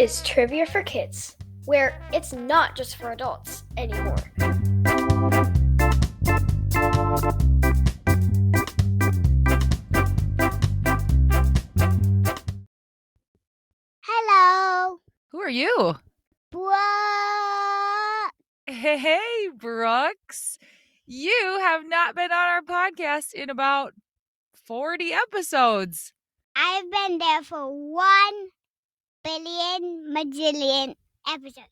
is Trivia for Kids, where it's not just for adults anymore. Hello. Who are you? Brooke. Hey, Brooks. You have not been on our podcast in about 40 episodes. I've been there for 1 billion majillion episodes.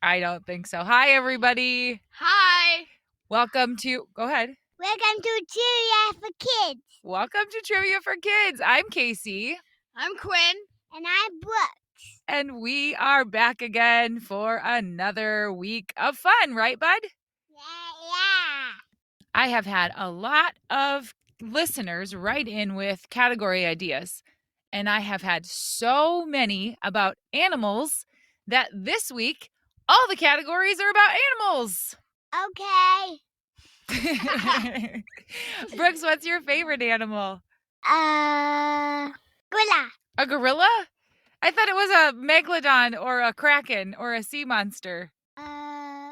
I don't think so. Hi, everybody. Hi. Welcome to, go ahead. Welcome to Trivia for Kids. Welcome to Trivia for Kids. I'm Casey. I'm Quinn. And I'm Brooke. And we are back again for another week of fun, right, bud? Yeah. I have had a lot of listeners write in with category ideas, and I have had so many about animals that this week all the categories are about animals. Okay. Brooks, what's your favorite animal? Gorilla. A gorilla? I thought it was a megalodon or a kraken or a sea monster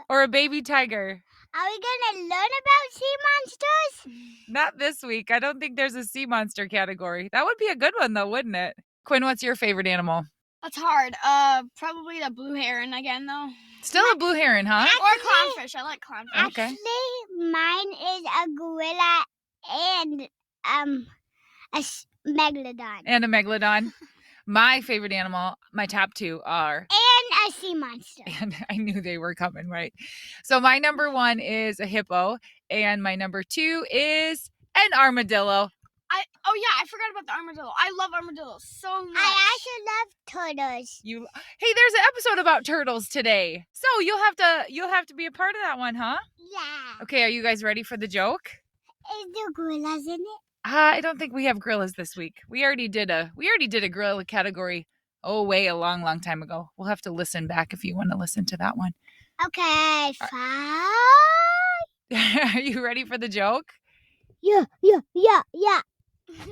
or a baby tiger. Are we going to learn about sea monsters? Not this week. I don't think there's a sea monster category. That would be a good one, though, wouldn't it? Quinn, what's your favorite animal? That's hard. Probably the blue heron again, though. Still a blue heron, huh? Or clownfish. I like clownfish. Okay. Actually, mine is a gorilla and a megalodon. And a megalodon. My favorite animal, my top two are... And a sea monster. And I knew they were coming, right? So my number one is a hippo, and my number two is an armadillo. I forgot about the armadillo. I love armadillos so much. I also love turtles. Hey, there's an episode about turtles today. So you'll have to be a part of that one, huh? Yeah. Okay, are you guys ready for the joke? Is there gorillas in it? I don't think we have gorillas this week. We already did a gorilla category way a long time ago. We'll have to listen back if you want to listen to that one. Okay, fine. Are you ready for the joke? Yeah.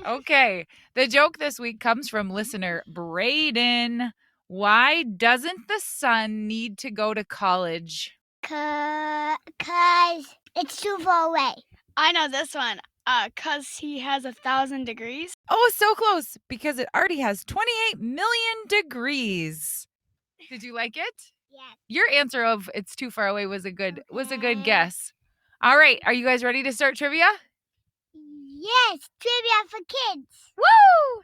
Okay. The joke this week comes from listener Brayden. Why doesn't the sun need to go to college? 'Cause it's too far away. I know this one. 'Cause he has 1,000 degrees. Oh, so close, because it already has 28 million degrees. Did you like it? Yes. Your answer of it's too far away was a good guess. All right, are you guys ready to start trivia? Yes, trivia for kids. Woo!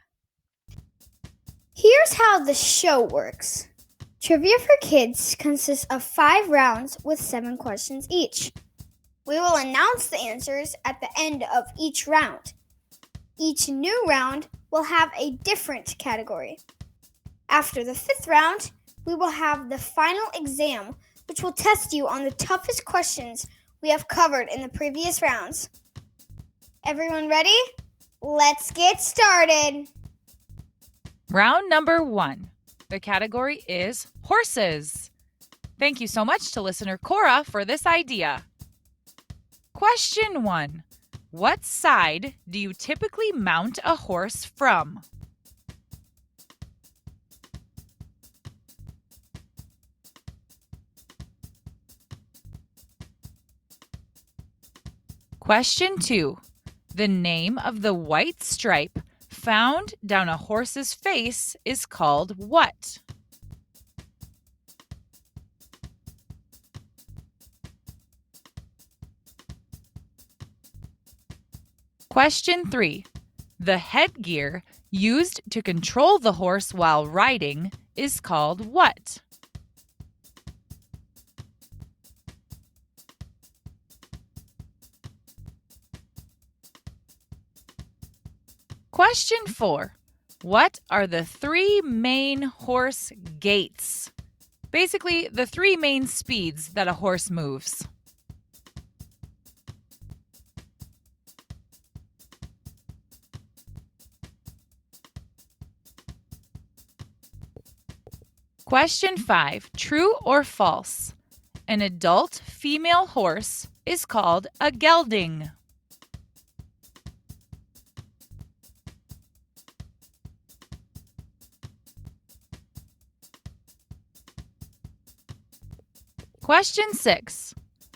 Here's how the show works. Trivia for Kids consists of 5 rounds with 7 questions each. We will announce the answers at the end of each round. Each new round will have a different category. After the 5th round, we will have the final exam, which will test you on the toughest questions we have covered in the previous rounds. Everyone ready? Let's get started. Round number 1. The category is horses. Thank you so much to listener Cora for this idea. Question 1. What side do you typically mount a horse from? Question 2. The name of the white stripe found down a horse's face is called what? Question 3. The headgear used to control the horse while riding is called what? Question 4. What are the 3 main horse gaits? Basically, the 3 main speeds that a horse moves. Question 5. True or false? An adult female horse is called a gelding. Question 6.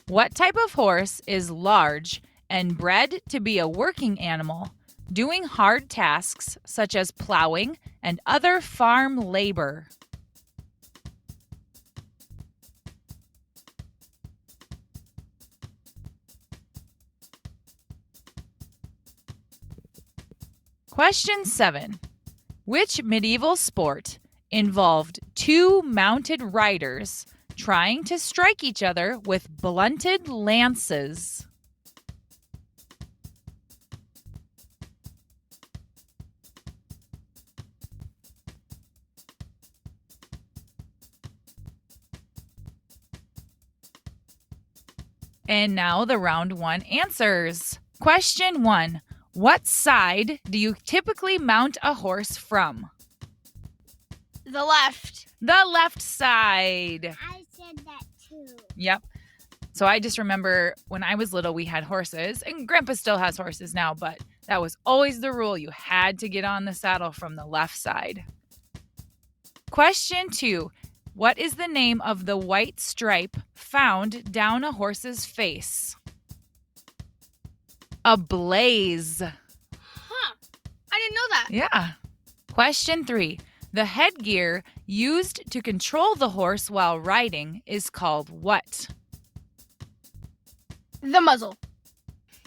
What type of horse is large and bred to be a working animal, doing hard tasks such as plowing and other farm labor? Question 7. Which medieval sport involved two mounted riders trying to strike each other with blunted lances? And now the round 1 answers. Question 1. What side do you typically mount a horse from? The left. The left side. I said that too. Yep. So I just remember when I was little, we had horses, and Grandpa still has horses now, but that was always the rule. You had to get on the saddle from the left side. Question 2. What is the name of the white stripe found down a horse's face? A blaze. Huh. I didn't know that. Yeah. Question 3. The headgear used to control the horse while riding is called what? The muzzle.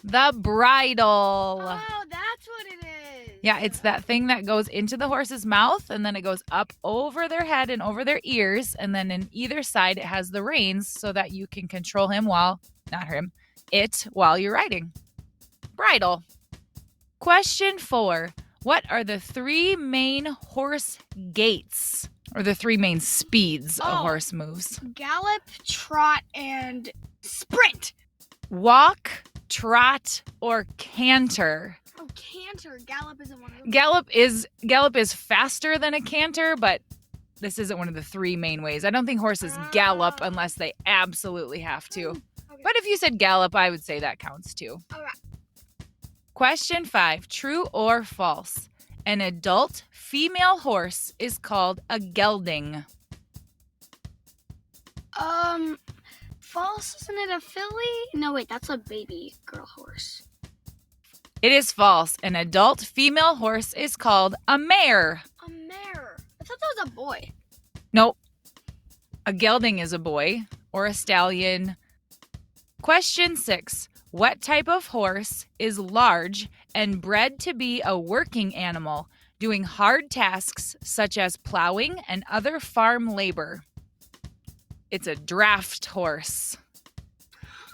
The bridle. Oh, that's what it is. Yeah, it's that thing that goes into the horse's mouth and then it goes up over their head and over their ears. And then in either side, it has the reins so that you can control while you're riding. Bridle. Question 4. What are the 3 main horse gaits or the 3 main speeds a horse moves? Gallop, trot, and sprint. Walk, trot, or canter. Oh, canter. Gallop isn't one of them. Gallop is faster than a canter, but this isn't one of the 3 main ways. I don't think horses gallop unless they absolutely have to. Okay. But if you said gallop, I would say that counts too. All right. Question 5. True or false? An adult female horse is called a gelding. False, isn't it a filly? No, wait, that's a baby girl horse. It is false. An adult female horse is called a mare. A mare. I thought that was a boy. Nope. A gelding is a boy or a stallion. Question 6. What type of horse is large and bred to be a working animal, doing hard tasks such as plowing and other farm labor? It's a draft horse.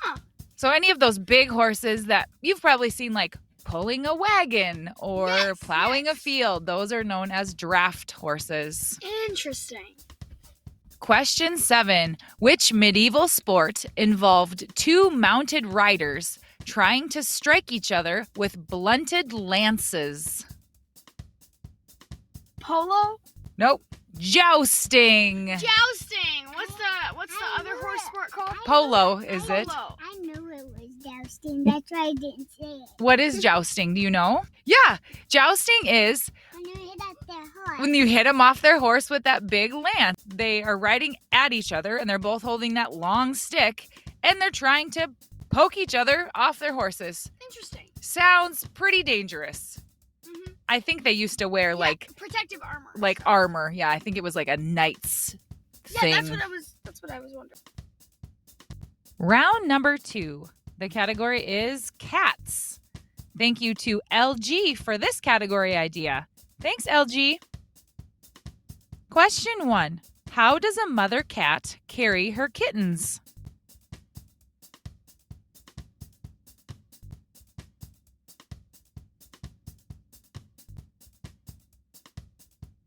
Huh. So any of those big horses that you've probably seen, like pulling a wagon or plowing a field, those are known as draft horses. Interesting. Question 7. Which medieval sport involved 2 mounted riders trying to strike each other with blunted lances? Polo? Nope. Jousting. Jousting. What's the other horse sport called? Polo, is it? Polo. I knew it was jousting. That's why I didn't say it. What is jousting? Do you know? Yeah. Jousting is When you hit up their horse. when you hit them off their horse with that big lance. They are riding at each other and they're both holding that long stick and they're trying to poke each other off their horses. Interesting. Sounds pretty dangerous. Mm-hmm. I think they used to wear Protective armor. like armor. Yeah, I think it was like a knight's thing. Yeah, that's what I was wondering. Round number 2. The category is cats. Thank you to LG for this category idea. Thanks, LG. Question 1. How does a mother cat carry her kittens?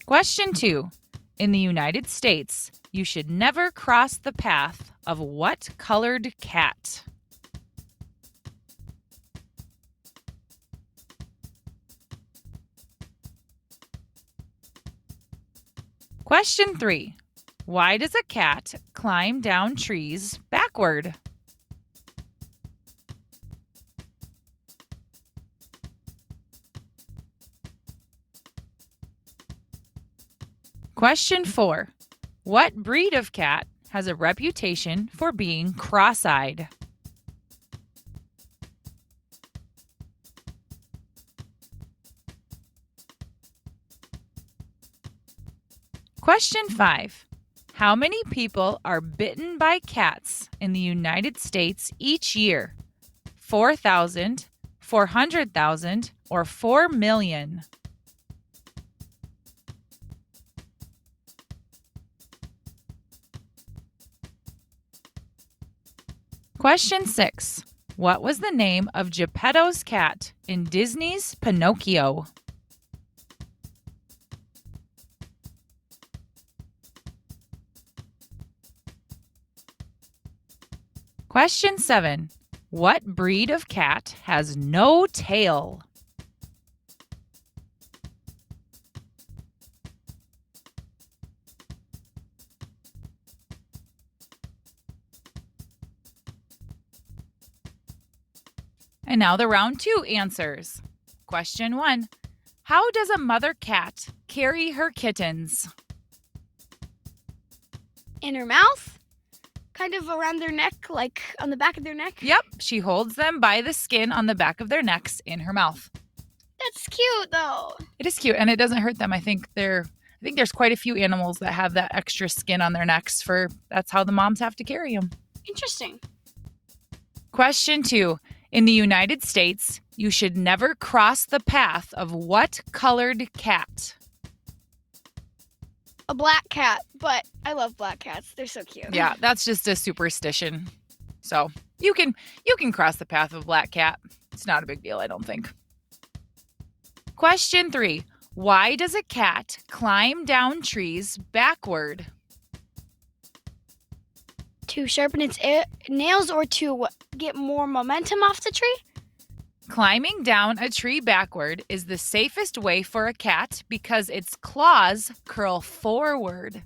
Question 2. In the United States, you should never cross the path of what colored cat? Question 3. Why does a cat climb down trees backward? Question 4. What breed of cat has a reputation for being cross-eyed? Question 5. How many people are bitten by cats in the United States each year? 4,000, 400,000, or 4 million? Question 6. What was the name of Geppetto's cat in Disney's Pinocchio? Question 7. What breed of cat has no tail? And now the round 2 answers. Question 1. How does a mother cat carry her kittens? In her mouth? Kind of around their neck, like on the back of their neck? Yep, she holds them by the skin on the back of their necks in her mouth. That's cute, though. It is cute, and it doesn't hurt them. I think there's quite a few animals that have that extra skin on their necks that's how the moms have to carry them. Interesting. Question 2. In the United States, you should never cross the path of what colored cat? A black cat, but I love black cats. They're so cute. Yeah, that's just a superstition. So you can cross the path of a black cat. It's not a big deal, I don't think. Question 3. Why does a cat climb down trees backward? To sharpen its nails or to get more momentum off the tree? Climbing down a tree backward is the safest way for a cat because its claws curl forward.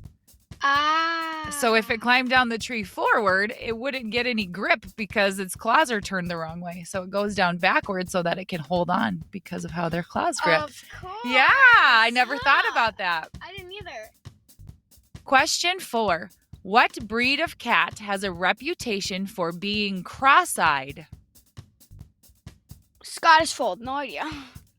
Ah. So if it climbed down the tree forward, it wouldn't get any grip because its claws are turned the wrong way. So it goes down backward so that it can hold on because of how their claws grip. Of course. Yeah, I never thought about that. I didn't either. Question 4. What breed of cat has a reputation for being cross-eyed? Scottish Fold, no idea.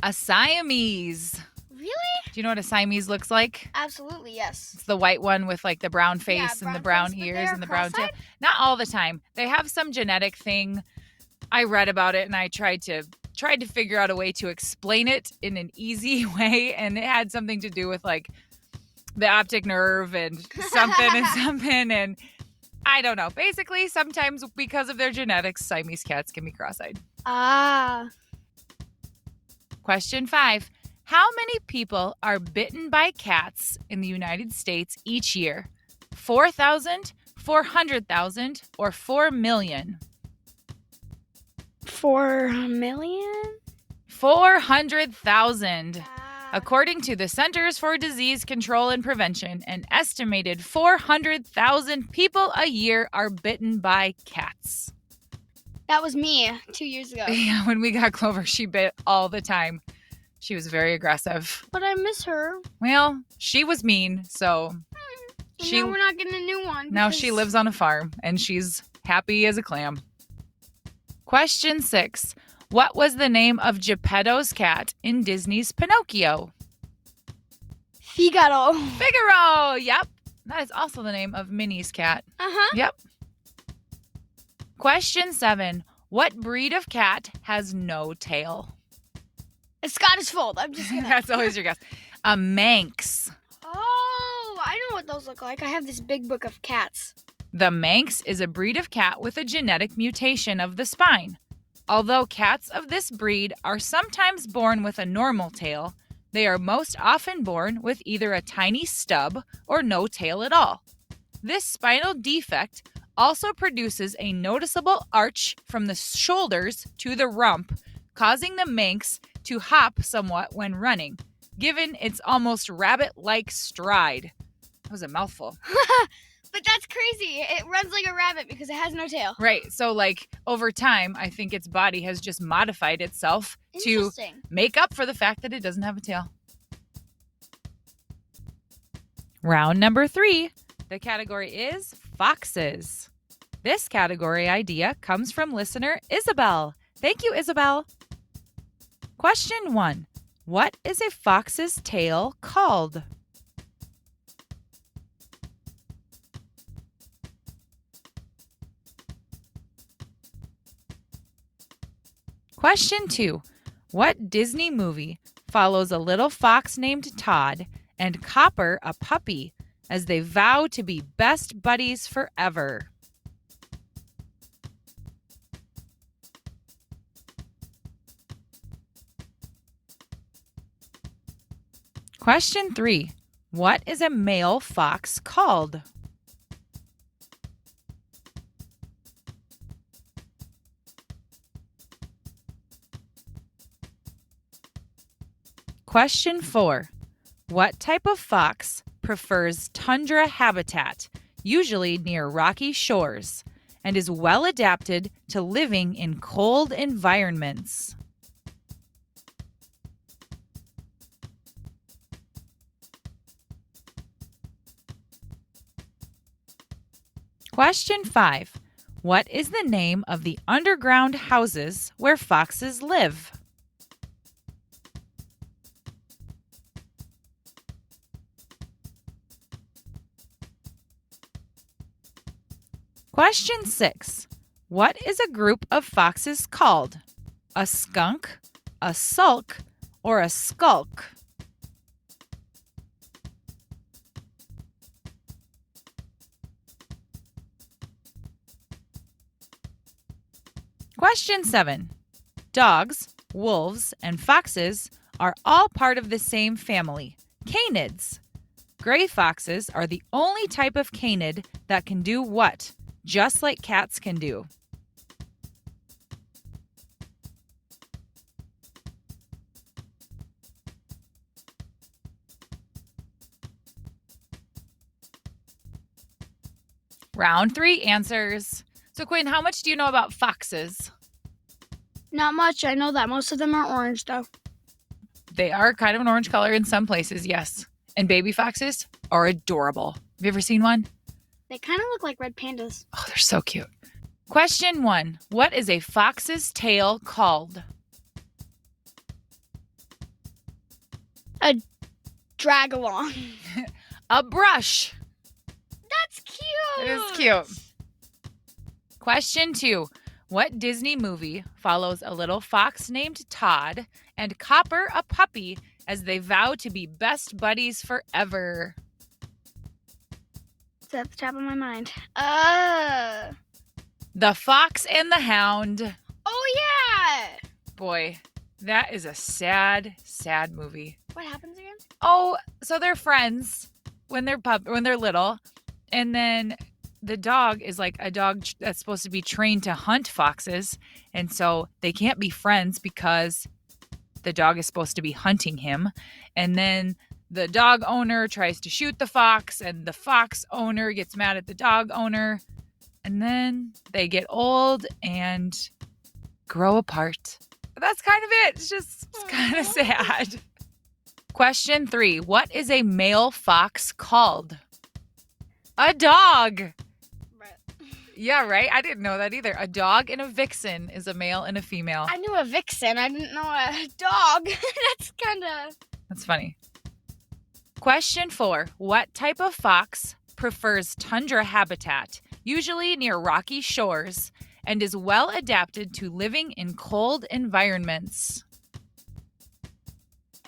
A Siamese. Really? Do you know what a Siamese looks like? Absolutely, yes. It's the white one with like the brown face Yeah, and the brown brown face, but ears they're and the brown tail. cross-eyed? Not all the time. They have some genetic thing. I read about it and I tried to figure out a way to explain it in an easy way, and it had something to do with like the optic nerve and something and I don't know. Basically, sometimes because of their genetics, Siamese cats can be cross-eyed. Ah. Question 5. How many people are bitten by cats in the United States each year? 4,000, 400,000, or 4 million? 4 million? 400,000. According to the Centers for Disease Control and Prevention, an estimated 400,000 people a year are bitten by cats. That was me 2 years ago. Yeah, when we got Clover, she bit all the time. She was very aggressive. But I miss her. Well, she was mean, so Now we're not getting a new one. now she lives on a farm, and she's happy as a clam. Question 6. What was the name of Geppetto's cat in Disney's Pinocchio? Figaro. Figaro! Yep. That is also the name of Minnie's cat. Uh-huh. Yep. Question 7. What breed of cat has no tail? A Scottish Fold. I'm just gonna. That's always your guess. A Manx. Oh, I know what those look like. I have this big book of cats. The Manx is a breed of cat with a genetic mutation of the spine. Although cats of this breed are sometimes born with a normal tail, they are most often born with either a tiny stub or no tail at all. This spinal defect also produces a noticeable arch from the shoulders to the rump, causing the Manx to hop somewhat when running, given its almost rabbit-like stride. That was a mouthful. But that's crazy. It runs like a rabbit because it has no tail. Right. So, like, over time, I think its body has just modified itself to Interesting. make up for the fact that it doesn't have a tail. Round number 3. The category is foxes. This category idea comes from listener Isabel. Thank you, Isabel. Question 1. What is a fox's tail called? Question 2. What Disney movie follows a little fox named Todd and Copper, a puppy, as they vow to be best buddies forever? Question 3. What is a male fox called? Question 4. What type of fox prefers tundra habitat, usually near rocky shores, and is well adapted to living in cold environments? Question 5. What is the name of the underground houses where foxes live? Question 6. What is a group of foxes called? A skunk, a sulk, or a skulk? Question 7. Dogs, wolves, and foxes are all part of the same family, canids. Gray foxes are the only type of canid that can do what? Just like cats can do. Round 3 answers. So, Quinn, how much do you know about foxes? Not much. I know that most of them are orange, though. They are kind of an orange color in some places, yes. And baby foxes are adorable. Have you ever seen one? They kind of look like red pandas. Oh, they're so cute. Question 1. What is a fox's tail called? Drag along. A brush. That's cute. It is cute. Question 2. What Disney movie follows a little fox named Todd and Copper, a puppy, as they vow to be best buddies forever? It's at the top of my mind. The Fox and the Hound. Oh, yeah. Boy, that is a sad, sad movie. What happens again? Oh, so they're friends when they're little, and then the dog is like a dog that's supposed to be trained to hunt foxes, and so they can't be friends because the dog is supposed to be hunting him. And then the dog owner tries to shoot the fox, and the fox owner gets mad at the dog owner, and then they get old and grow apart. But that's kind of it. It's kind of sad. Question 3. What is a male fox called? A dog. Yeah, right? I didn't know that either. A dog and a vixen is a male and a female. I knew a vixen. I didn't know a dog. That's funny. Question 4. What type of fox prefers tundra habitat, usually near rocky shores, and is well adapted to living in cold environments?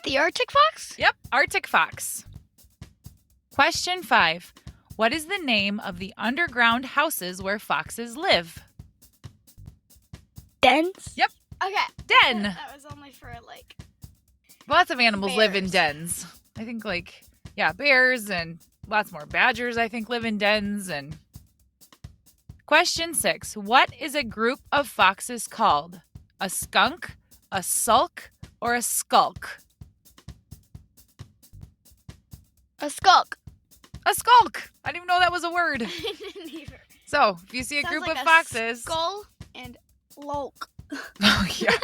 The Arctic fox? Yep, Arctic fox. Question 5. What is the name of the underground houses where foxes live? Dens? Yep. Okay. Den. That was only for Lots of animals live in bears. dens. I think bears and lots more badgers I think live in dens. And question 6. What is a group of foxes called? A skunk, a sulk, or a skulk? a skulk. A skulk. I didn't even know that was a word. I didn't either. So, if you see a Sounds group like of a foxes. Skull and loke. Oh, yeah.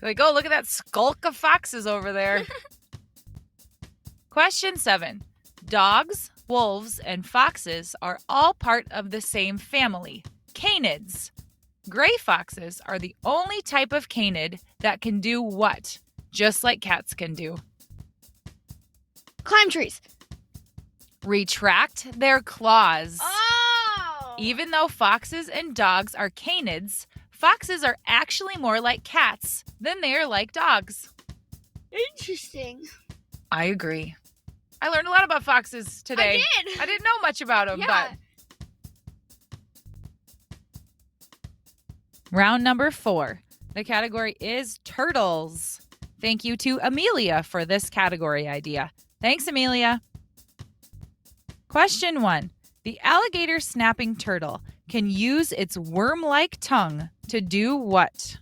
Oh, look at that skulk of foxes over there. Question 7. Dogs, wolves, and foxes are all part of the same family, canids. Gray foxes are the only type of canid that can do what? Just like cats can do. Climb trees. Retract their claws. Oh! Even though foxes and dogs are canids, foxes are actually more like cats than they are like dogs. Interesting. I agree. I learned a lot about foxes today. I didn't know much about them, Yeah. but... Round number 4. The category is turtles. Thank you to Amelia for this category idea. Thanks, Amelia. Question 1. The alligator snapping turtle can use its worm-like tongue to do what?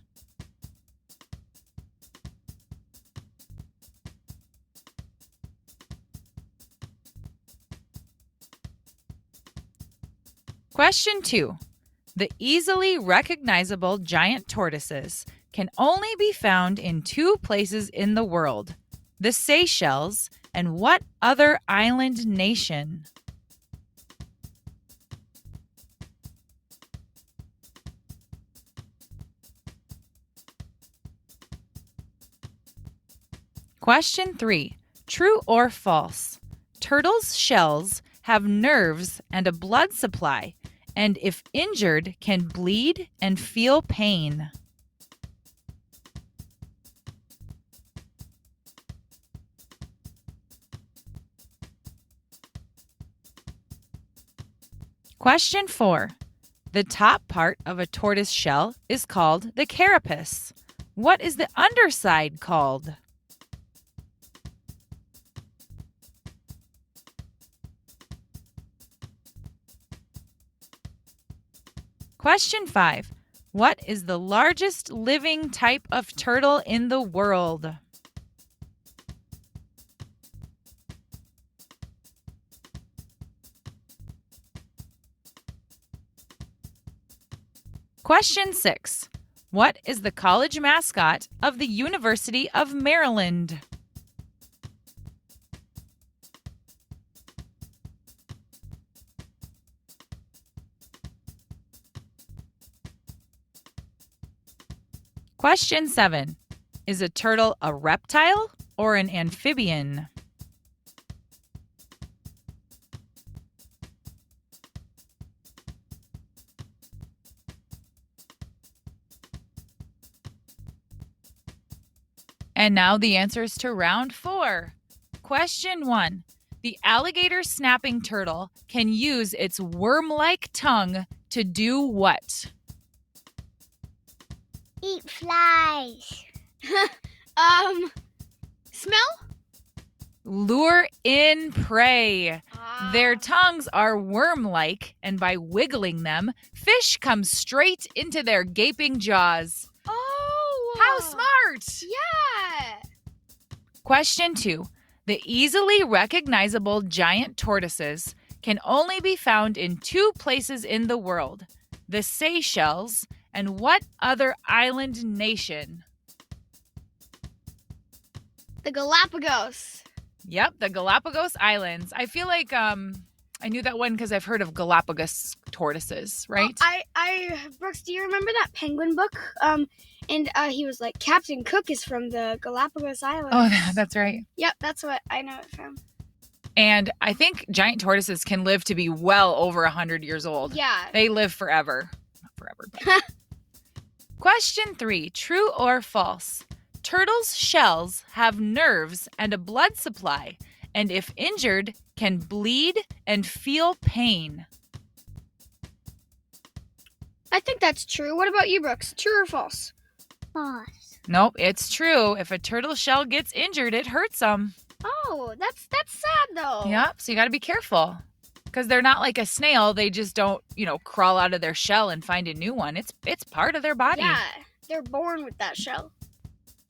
Question 2. The easily recognizable giant tortoises can only be found in 2 places in the world, the Seychelles and what other island nation? Question 3. True or false? Turtles' shells have nerves and a blood supply, and if injured, can bleed and feel pain. Question 4. The top part of a tortoise shell is called the carapace. What is the underside called? Question 5. What is the largest living type of turtle in the world? Question 6. What is the college mascot of the University of Maryland? Question 7. Is a turtle a reptile or an amphibian? And now the answers to round 4. Question 1. The alligator snapping turtle can use its worm-like tongue to do what? Eat flies. Smell? Lure in prey. Their tongues are worm-like, and by wiggling them, fish come straight into their gaping jaws. Oh! How smart! Yeah! Question 2. The easily recognizable giant tortoises can only be found in 2 places in the world, the Seychelles and what other island nation? The Galapagos. Yep, the Galapagos Islands. I feel like I knew that one because I've heard of Galapagos tortoises, right? Brooks, do you remember that penguin book? And he was like, Captain Cook is from the Galapagos Islands. Oh, that's right. Yep, that's what I know it from. And I think giant tortoises can live to be well over 100 years old. Yeah. They live forever. Not forever, but... Question 3. True or false? Turtles' shells have nerves and a blood supply, and if injured, can bleed and feel pain. I think that's true. What about you, Brooks? True or false? False. Nope, it's true. If a turtle shell gets injured, it hurts them. Oh, that's sad though. Yep, so you got to be careful. Because they're not like a snail. They just don't, crawl out of their shell and find a new one. It's part of their body. Yeah, they're born with that shell.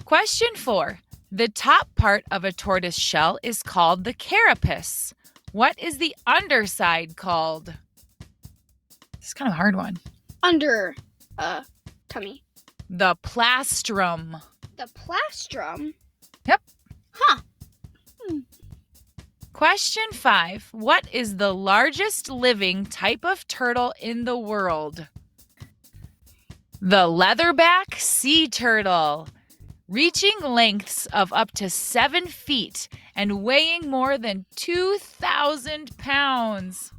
Question 4. The top part of a tortoise shell is called the carapace. What is the underside called? This is kind of a hard one. Under, tummy. The plastrum. The plastrum? Yep. Huh. Question 5. What is the largest living type of turtle in the world? The leatherback sea turtle, reaching lengths of up to 7 feet and weighing more than 2,000 pounds.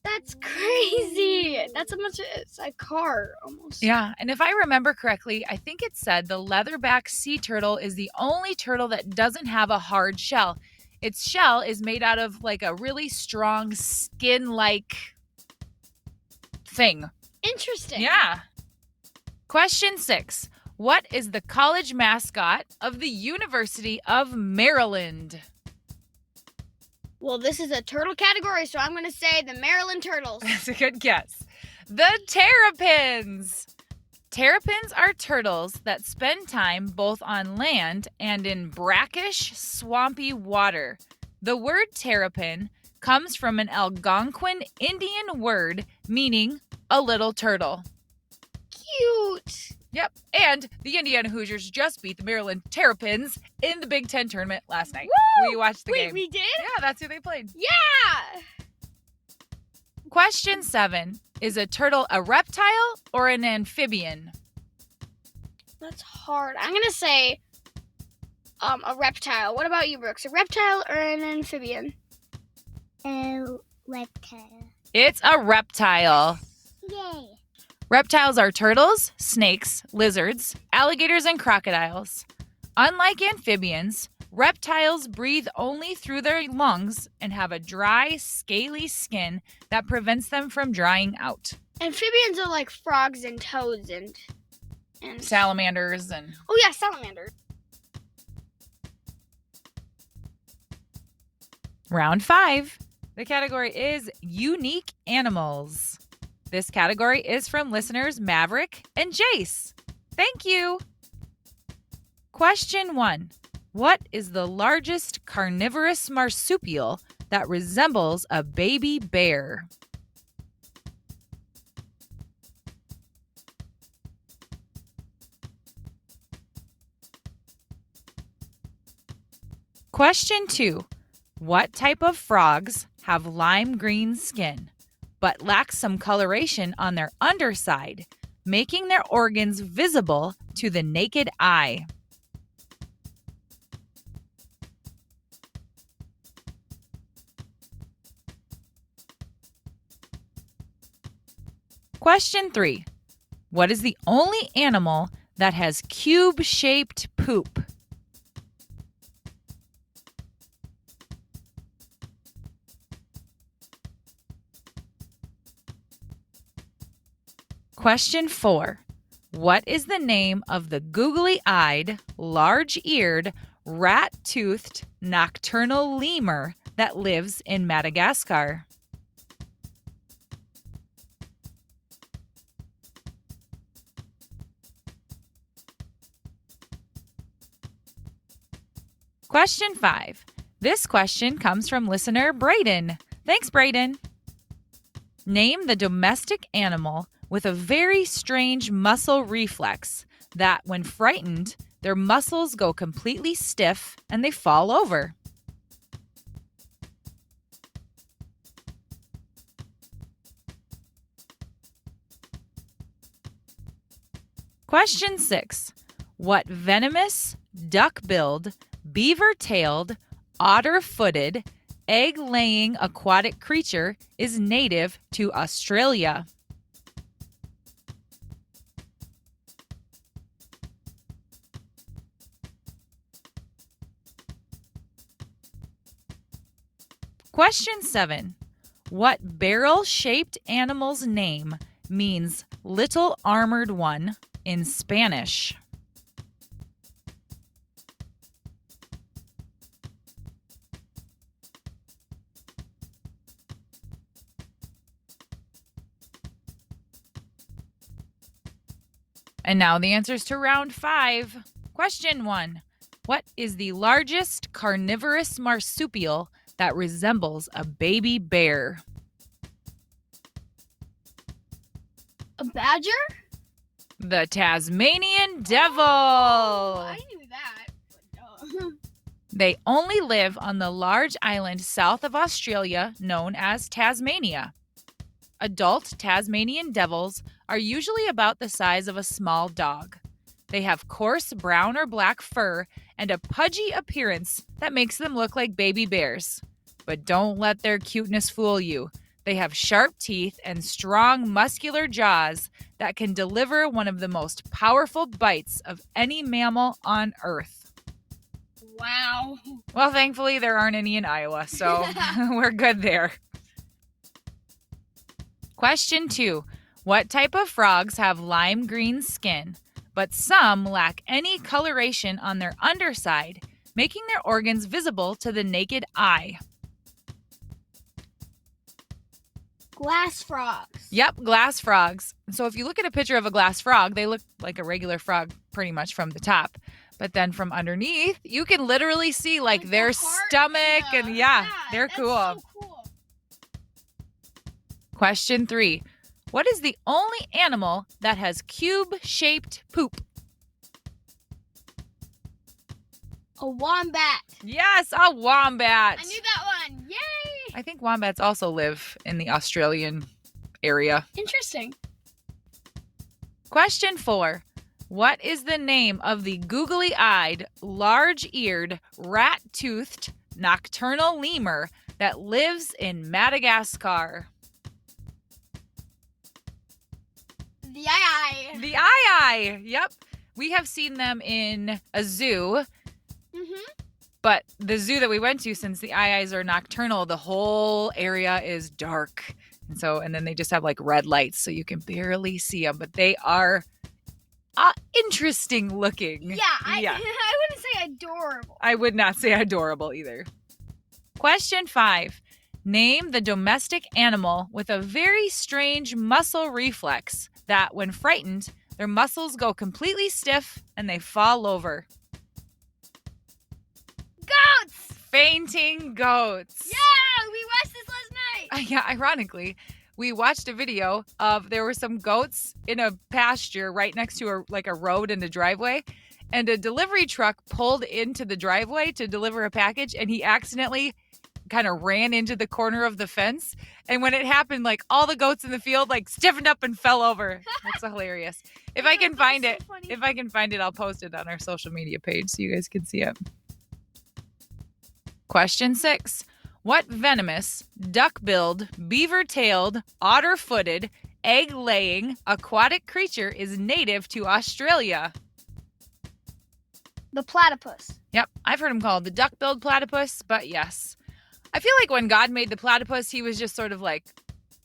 That's crazy. That's how much it's a car almost. Yeah, and if I remember correctly, I think it said the leatherback sea turtle is the only turtle that doesn't have a hard shell. Its shell is made out of like a really strong skin-like thing. Interesting. Yeah. Question 6. What is the college mascot of the University of Maryland? Well, this is a turtle category, so I'm going to say the Maryland Turtles. That's a good guess. The terrapins. Terrapins are turtles that spend time both on land and in brackish, swampy water. The word terrapin comes from an Algonquin Indian word meaning a little turtle. Cute. Yep, and the Indiana Hoosiers just beat the Maryland Terrapins in the Big Ten tournament last night. Woo! We watched the Wait, game. we did? Yeah, that's who they played. Yeah. Question 7. Is a turtle a reptile or an amphibian? That's hard. I'm going to say a reptile. What about you, Brooks? A reptile or an amphibian? Reptile. It's a reptile. Yay. Reptiles are turtles, snakes, lizards, alligators, and crocodiles. Unlike amphibians, reptiles breathe only through their lungs and have a dry, scaly skin that prevents them from drying out. Amphibians are like frogs and toads and Salamanders and... Oh, yeah, salamanders. Round 5. The category is unique animals. This category is from listeners Maverick and Jace. Thank you. Question 1. What is the largest carnivorous marsupial that resembles a baby bear? Question 2. What type of frogs have lime green skin, but lack some coloration on their underside, making their organs visible to the naked eye? Question 3. What is the only animal that has cube-shaped poop? Question 4. What is the name of the googly-eyed, large-eared, rat-toothed nocturnal lemur that lives in Madagascar? Question 5. This question comes from listener Brayden. Thanks, Brayden. Name the domestic animal with a very strange muscle reflex that, when frightened, their muscles go completely stiff and they fall over. Question 6. What venomous, duck-billed, beaver-tailed, otter-footed, egg-laying aquatic creature is native to Australia? Question 7. What barrel-shaped animal's name means little armored one in Spanish? And now the answers to round 5. Question 1. What is the largest carnivorous marsupial that resembles a baby bear? A badger? The Tasmanian devil. I knew that. But no. They only live on the large island south of Australia known as Tasmania. Adult Tasmanian devils are usually about the size of a small dog. They have coarse brown or black fur and a pudgy appearance that makes them look like baby bears. But don't let their cuteness fool you. They have sharp teeth and strong, muscular jaws that can deliver one of the most powerful bites of any mammal on Earth. Wow. Well, thankfully, there aren't any in Iowa, so we're good there. Question 2. What type of frogs have lime green skin, but some lack any coloration on their underside, making their organs visible to the naked eye? Glass frogs. Yep, glass frogs. So if you look at a picture of a glass frog, they look like a regular frog pretty much from the top. But then from underneath, you can literally see like Like their the heart stomach and and the- yeah, yeah, they're that's cool. so cool. Question 3. What is the only animal that has cube-shaped poop? A wombat. Yes, a wombat. I knew that one. Yay! I think wombats also live in the Australian area. Interesting. Question 4. What is the name of the googly-eyed, large-eared, rat-toothed, nocturnal lemur that lives in Madagascar? The eye. The eye. Yep. We have seen them in a zoo, but the zoo that we went to, since the eyes are nocturnal, the whole area is dark. And then they just have like red lights, so you can barely see them, but they are interesting looking. Yeah, I wouldn't say adorable. I would not say adorable either. Question 5. Name the domestic animal with a very strange muscle reflex that, when frightened, their muscles go completely stiff and they fall over. Goats! Fainting goats. Yeah, we watched this last night. Yeah, ironically, we watched a video of there were some goats in a pasture right next to a road and a driveway, and a delivery truck pulled into the driveway to deliver a package, and he accidentally kind of ran into the corner of the fence. And when it happened, like all the goats in the field like stiffened up and fell over. That's so hilarious. If I can find it, I'll post it on our social media page so you guys can see it. Question 6. What venomous, duck-billed, beaver-tailed, otter-footed, egg-laying aquatic creature is native to Australia? The platypus. Yep, I've heard him called the duck-billed platypus, but yes. I feel like when God made the platypus, he was just sort of like,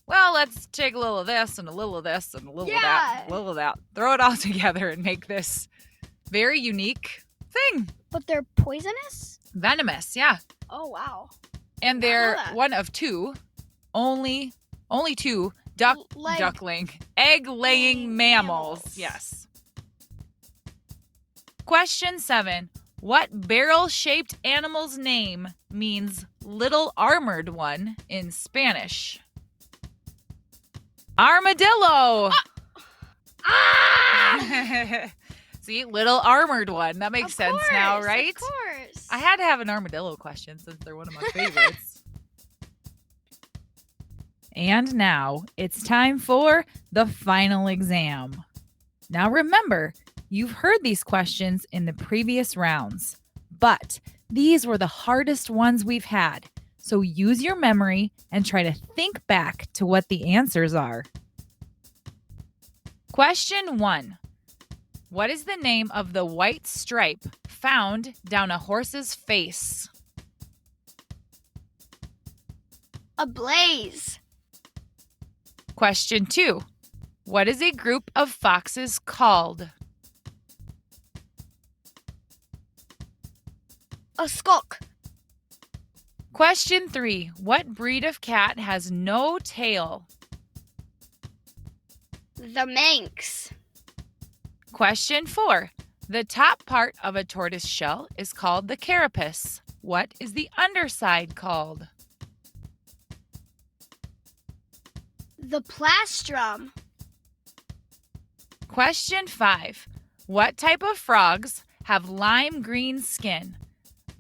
well, let's take a little of this and a little of this and a little of that, a little of that. Throw it all together and make this very unique thing. But they're poisonous? Venomous, yeah. Oh, wow. And they're that. one of two, only two duckling, egg-laying mammals. Yes. Question 7. What barrel-shaped animal's name means little armored one in Spanish? Armadillo. See, little armored one. That makes sense now, right? Of course. I had to have an armadillo question since they're one of my favorites. And now it's time for the final exam. Now remember, you've heard these questions in the previous rounds, but these were the hardest ones we've had. So use your memory and try to think back to what the answers are. Question 1. What is the name of the white stripe found down a horse's face? A blaze. Question 2. What is a group of foxes called? A skulk. Question 3. What breed of cat has no tail? The Manx. Question 4. The top part of a tortoise shell is called the carapace. What is the underside called? The plastrum. Question 5. What type of frogs have lime green skin,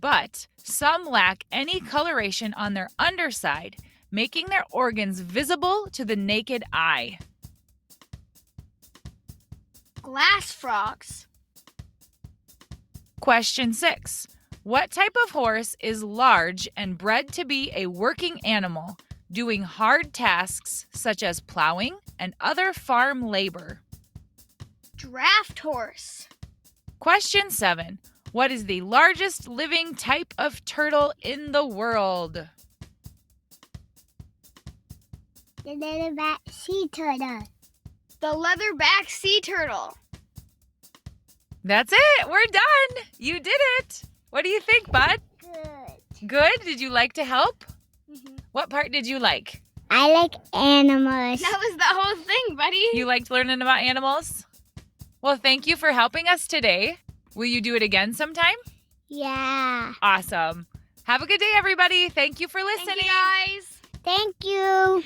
but some lack any coloration on their underside, making their organs visible to the naked eye. Glass frogs. Question 6. What type of horse is large and bred to be a working animal, doing hard tasks such as plowing and other farm labor? Draft horse. Question 7. What is the largest living type of turtle in the world? The leatherback sea turtle. The leatherback sea turtle. That's it. We're done. You did it. What do you think, bud? Good. Good? Did you like to help? Mm-hmm. What part did you like? I like animals. That was the whole thing, buddy. You liked learning about animals? Well, thank you for helping us today. Will you do it again sometime? Yeah. Awesome. Have a good day, everybody. Thank you for listening. Thank you, guys. Thank you.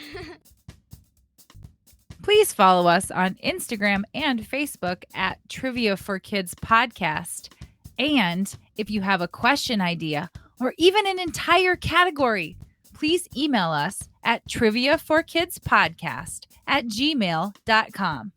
Please follow us on Instagram and Facebook at Trivia for Kids Podcast. And if you have a question idea or even an entire category, please email us at triviaforkidspodcast@gmail.com.